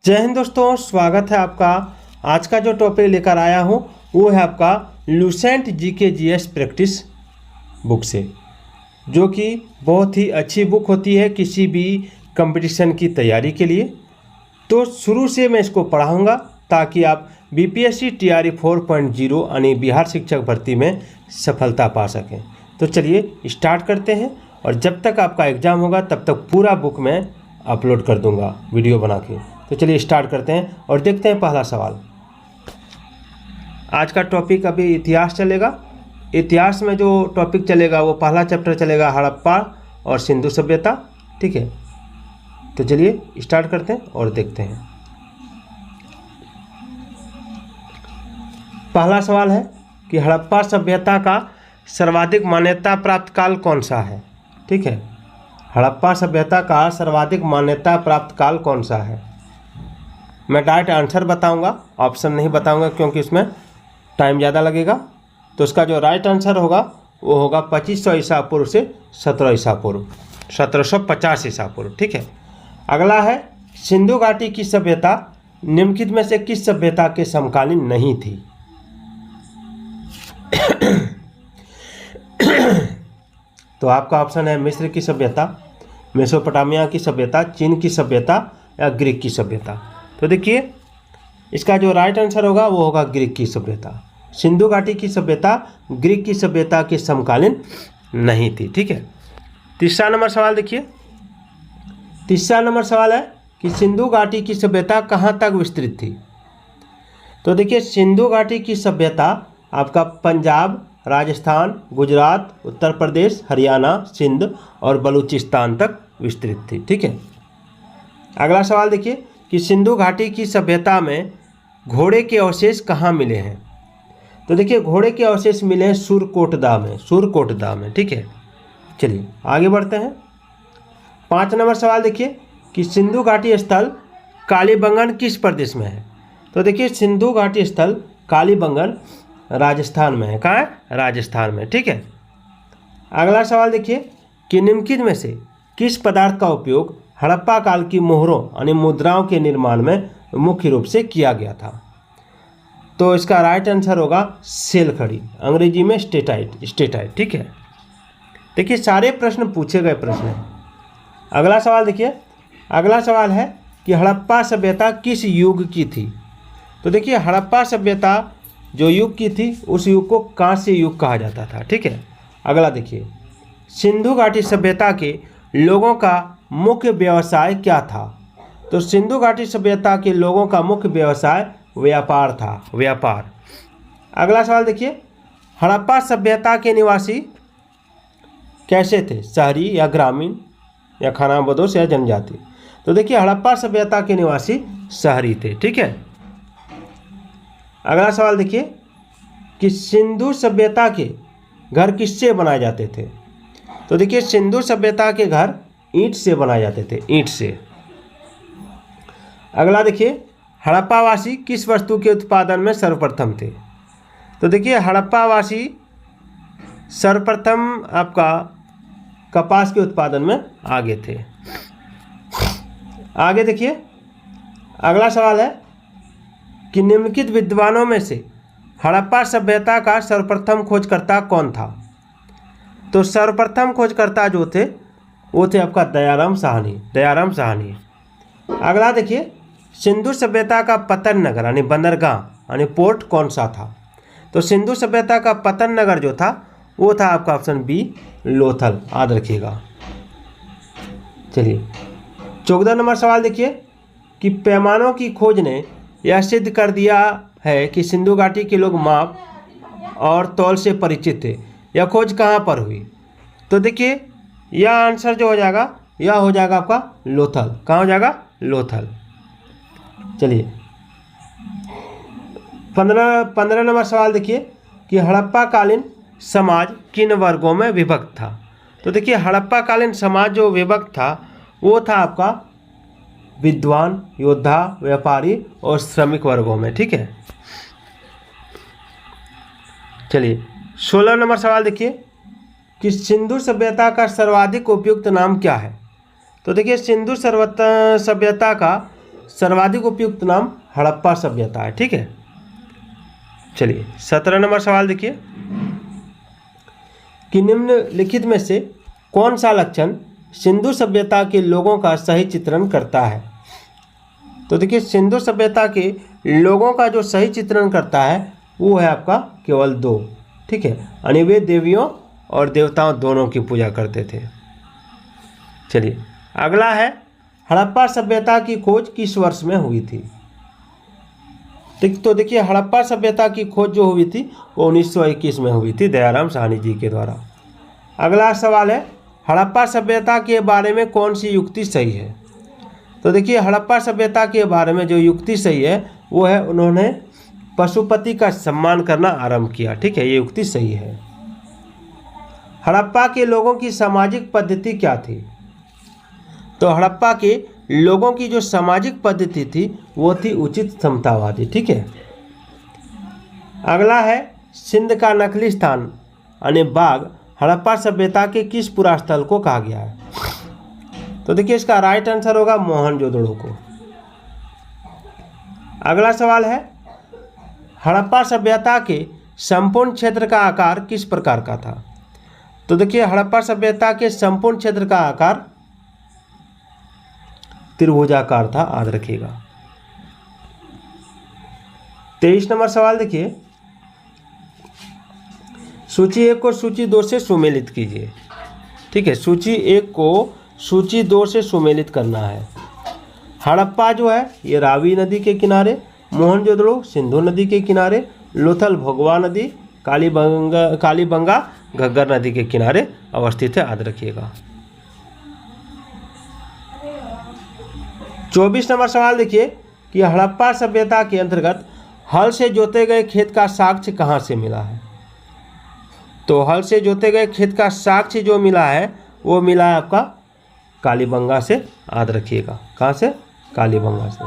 जय हिंद दोस्तों, स्वागत है आपका। आज का जो टॉपिक लेकर आया हूँ वो है आपका Lucent GK GS practice book से, जो कि बहुत ही अच्छी बुक होती है किसी भी कंपटीशन की तैयारी के लिए। तो शुरू से मैं इसको पढ़ाऊँगा ताकि आप बीपीएससी टीआरई 4.0 यानी बिहार शिक्षक भर्ती में सफलता पा सकें। तो चलिए स्टार्ट करते हैं, और जब तक आपका एग्ज़ाम होगा तब तक पूरा बुक मैं अपलोड कर दूंगा वीडियो बना के। तो चलिए स्टार्ट करते हैं और देखते हैं पहला सवाल। आज का टॉपिक अभी इतिहास चलेगा। इतिहास में जो टॉपिक चलेगा वो पहला चैप्टर चलेगा हड़प्पा और सिंधु सभ्यता। ठीक है, तो चलिए स्टार्ट करते हैं और देखते हैं। पहला सवाल है कि हड़प्पा सभ्यता का सर्वाधिक मान्यता प्राप्त काल कौन सा है। ठीक है, हड़प्पा सभ्यता का सर्वाधिक मान्यता प्राप्त काल कौन सा है। मैं डायरेक्ट आंसर बताऊंगा, ऑप्शन नहीं बताऊंगा क्योंकि इसमें टाइम ज़्यादा लगेगा। तो इसका जो राइट आंसर होगा वो होगा 2500 ईसा पूर्व से 17 ईसा पूर्व, 1750 ईसा पूर्व। ठीक है, अगला है सिंधु घाटी की सभ्यता निम्नलिखित में से किस सभ्यता के समकालीन नहीं थी। तो आपका ऑप्शन है मिस्र की सभ्यता, मेसोपोटामिया की सभ्यता, चीन की सभ्यता या ग्रीक की सभ्यता। तो देखिए इसका जो राइट आंसर होगा वो होगा ग्रीक की सभ्यता। सिंधु घाटी की सभ्यता ग्रीक की सभ्यता के समकालीन नहीं थी। ठीक है, तीसरा नंबर सवाल देखिए। तीसरा नंबर सवाल है कि सिंधु घाटी की सभ्यता कहाँ तक विस्तृत थी। तो देखिए सिंधु घाटी की सभ्यता आपका पंजाब, राजस्थान, गुजरात, उत्तर प्रदेश, हरियाणा, सिंध और बलूचिस्तान तक विस्तृत थी। ठीक है, अगला सवाल देखिए कि सिंधु घाटी की सभ्यता में घोड़े के अवशेष कहाँ मिले हैं। तो देखिए घोड़े के अवशेष मिले हैं सुरकोटदा में। ठीक है, चलिए आगे बढ़ते हैं। 5 नंबर सवाल देखिए कि सिंधु घाटी स्थल कालीबंगन किस प्रदेश में है। तो देखिए सिंधु घाटी स्थल कालीबंगन राजस्थान में है। कहाँ है? राजस्थान में। ठीक है, अगला सवाल देखिए कि निम्नलिखित में से किस पदार्थ का उपयोग हड़प्पा काल की मोहरों यानी मुद्राओं के निर्माण में मुख्य रूप से किया गया था। तो इसका राइट आंसर होगा सेल खड़ी, अंग्रेजी में स्टेटाइट। ठीक है, देखिए सारे प्रश्न पूछे गए प्रश्न हैं। अगला सवाल देखिए, अगला सवाल है कि हड़प्पा सभ्यता किस युग की थी। तो देखिए हड़प्पा सभ्यता जो युग की थी उस युग को कांस्य युग कहा जाता था। ठीक है, अगला देखिए सिंधु घाटी सभ्यता के लोगों का मुख्य व्यवसाय क्या था। तो सिंधु घाटी सभ्यता के लोगों का मुख्य व्यवसाय व्यापार था, व्यापार। अगला सवाल देखिए हड़प्पा सभ्यता के निवासी कैसे थे, शहरी या ग्रामीण या खानाबदोश या जनजाति। तो देखिए हड़प्पा सभ्यता के निवासी शहरी थे। ठीक है, अगला सवाल देखिए कि सिंधु सभ्यता के घर किससे बनाए जाते थे। तो देखिए सिंधु सभ्यता के घर ईंट से बनाए जाते थे, ईंट से। अगला देखिए हड़प्पावासी किस वस्तु के उत्पादन में सर्वप्रथम थे। तो देखिए हड़प्पावासी सर्वप्रथम आपका कपास के उत्पादन में आगे थे। आगे देखिए अगला सवाल है कि निम्नलिखित विद्वानों में से हड़प्पा सभ्यता का सर्वप्रथम खोजकर्ता कौन था। तो सर्वप्रथम खोजकर्ता जो थे वो थे आपका दयाराम साहनी। अगला देखिए सिंधु सभ्यता का पतन नगर यानी बंदरगाह यानी पोर्ट कौन सा था। तो सिंधु सभ्यता का पतन नगर जो था वो था आपका ऑप्शन बी लोथल, याद रखिएगा। चलिए 14 नंबर सवाल देखिए कि पैमानों की खोज ने यह सिद्ध कर दिया है कि सिंधु घाटी के लोग माप और तौल से परिचित थे। यह खोज कहाँ पर हुई। तो देखिए यह आंसर जो हो जाएगा यह हो जाएगा आपका लोथल। कहाँ हो जाएगा? लोथल। चलिए 15 नंबर सवाल देखिए कि हड़प्पा कालीन समाज किन वर्गों में विभक्त था। तो देखिए हड़प्पा कालीन समाज जो विभक्त था वो था आपका विद्वान, योद्धा, व्यापारी और श्रमिक वर्गों में। ठीक है, चलिए 16 नंबर सवाल देखिए कि सिंधु सभ्यता का सर्वाधिक उपयुक्त नाम क्या है। तो देखिए सिंधु सभ्यता का सर्वाधिक उपयुक्त नाम हड़प्पा सभ्यता है। ठीक है, चलिए 17 नंबर सवाल देखिए कि निम्नलिखित में से कौन सा लक्षण सिंधु सभ्यता के लोगों का सही चित्रण करता है। तो देखिए सिंधु सभ्यता के लोगों का जो सही चित्रण करता है वो है आपका केवल 2। ठीक है, यानी वे देवियों और देवताओं दोनों की पूजा करते थे। चलिए अगला है हड़प्पा सभ्यता की खोज किस वर्ष में हुई थी। तो देखिए हड़प्पा सभ्यता की खोज जो हुई थी वो 1921 में हुई थी दयाराम साहनी जी के द्वारा। अगला सवाल है हड़प्पा सभ्यता के बारे में कौन सी युक्ति सही है। तो देखिए हड़प्पा सभ्यता के बारे में जो युक्ति सही है वो है उन्होंने पशुपति का सम्मान करना आरंभ किया। ठीक है, ये युक्ति सही है। हड़प्पा के लोगों की सामाजिक पद्धति क्या थी। तो हड़प्पा के लोगों की जो सामाजिक पद्धति थी वो थी उचित समतावादी। ठीक है, अगला है सिंध का नकली स्थान यानी बाग हड़प्पा सभ्यता के किस पुरास्थल को कहा गया है। तो देखिए इसका राइट आंसर होगा मोहनजोदड़ो को। अगला सवाल है हड़प्पा सभ्यता के संपूर्ण क्षेत्र का आकार किस प्रकार का था। तो देखिए हड़प्पा सभ्यता के संपूर्ण क्षेत्र का आकार त्रिभुजाकार था, याद रखिएगा। 23 नंबर सवाल देखिए सूची 1 को सूची 2 से सुमेलित कीजिए। ठीक है, सूची 1 को सूची 2 से सुमेलित करना है। हड़प्पा जो है ये रावी नदी के किनारे, मोहनजोदड़ो सिंधु नदी के किनारे, लोथल भोगवा नदी कालीबंगा घग्गर नदी के किनारे अवस्थित है, याद रखिएगा। 24 नंबर सवाल देखिए कि हड़प्पा सभ्यता के अंतर्गत हल से जोते गए खेत का साक्ष्य कहाँ से मिला है। तो हल से जोते गए खेत का साक्ष्य जो मिला है वो मिला है आपका कालीबंगा से, याद रखिएगा। कहाँ से? कालीबंगा से।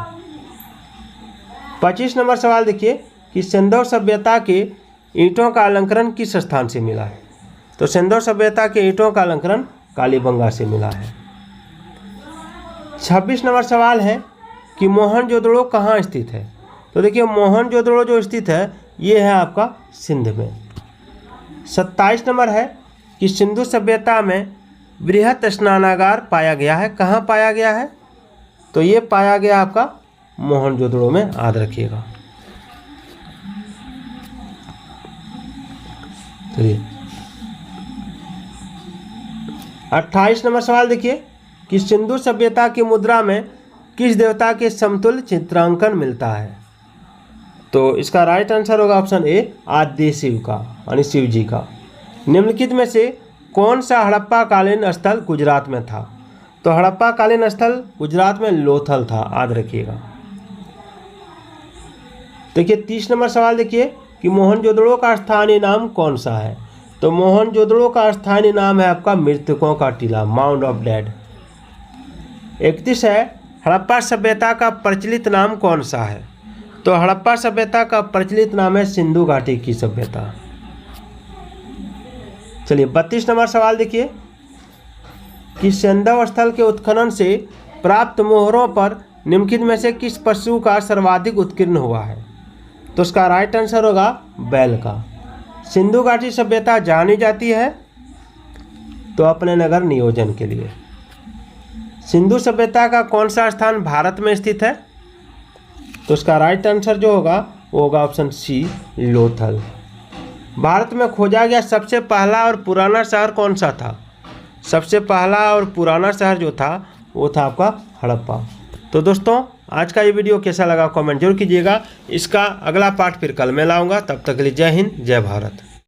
25 नंबर सवाल देखिए कि सिंधु सभ्यता के ईंटों का अलंकरण किस स्थान से मिला है। तो सिंधु सभ्यता के ईंटों का अलंकरण कालीबंगा से मिला है। 26 नंबर सवाल है कि मोहनजोदड़ो कहाँ स्थित है। तो देखिए मोहनजोदड़ो जो स्थित है ये है आपका सिंध में। 27 नंबर है कि सिंधु सभ्यता में बृहत स्नानागार पाया गया है। कहाँ पाया गया है? तो ये पाया गया आपका मोहनजोदड़ो में, याद रखिएगा। चलिए 28 नंबर सवाल देखिए कि सिंधु सभ्यता की मुद्रा में किस देवता के समतुल्य चित्रांकन मिलता है। तो इसका राइट आंसर होगा ऑप्शन ए आद्य शिव का, यानी शिव जी का। निम्नलिखित में से कौन सा हड़प्पा कालीन स्थल गुजरात में था। तो हड़प्पा कालीन स्थल गुजरात में लोथल था, याद रखिएगा। देखिए 30 नंबर सवाल देखिए कि मोहनजोदड़ो का स्थानीय नाम कौन सा है। तो मोहनजोदड़ो का स्थानीय नाम है आपका मृतकों का टीला, माउंड ऑफ डेड। 31 है हड़प्पा सभ्यता का प्रचलित नाम कौन सा है। तो हड़प्पा सभ्यता का प्रचलित नाम है सिंधु घाटी की सभ्यता। चलिए 32 नंबर सवाल देखिए कि सैंधव स्थल के उत्खनन से प्राप्त मोहरों पर निम्नलिखित में से किस पशु का सर्वाधिक उत्कीर्ण हुआ है। तो उसका राइट आंसर होगा बैल का। सिंधु घाटी सभ्यता जानी जाती है तो अपने नगर नियोजन के लिए। सिंधु सभ्यता का कौन सा स्थान भारत में स्थित है। तो उसका राइट आंसर जो होगा वो होगा ऑप्शन सी लोथल। भारत में खोजा गया सबसे पहला और पुराना शहर कौन सा था। सबसे पहला और पुराना शहर जो था वो था आपका हड़प्पा। तो दोस्तों आज का ये वीडियो कैसा लगा कमेंट जरूर कीजिएगा। इसका अगला पार्ट फिर कल मैं लाऊंगा। तब तक के लिए जय हिंद जय भारत।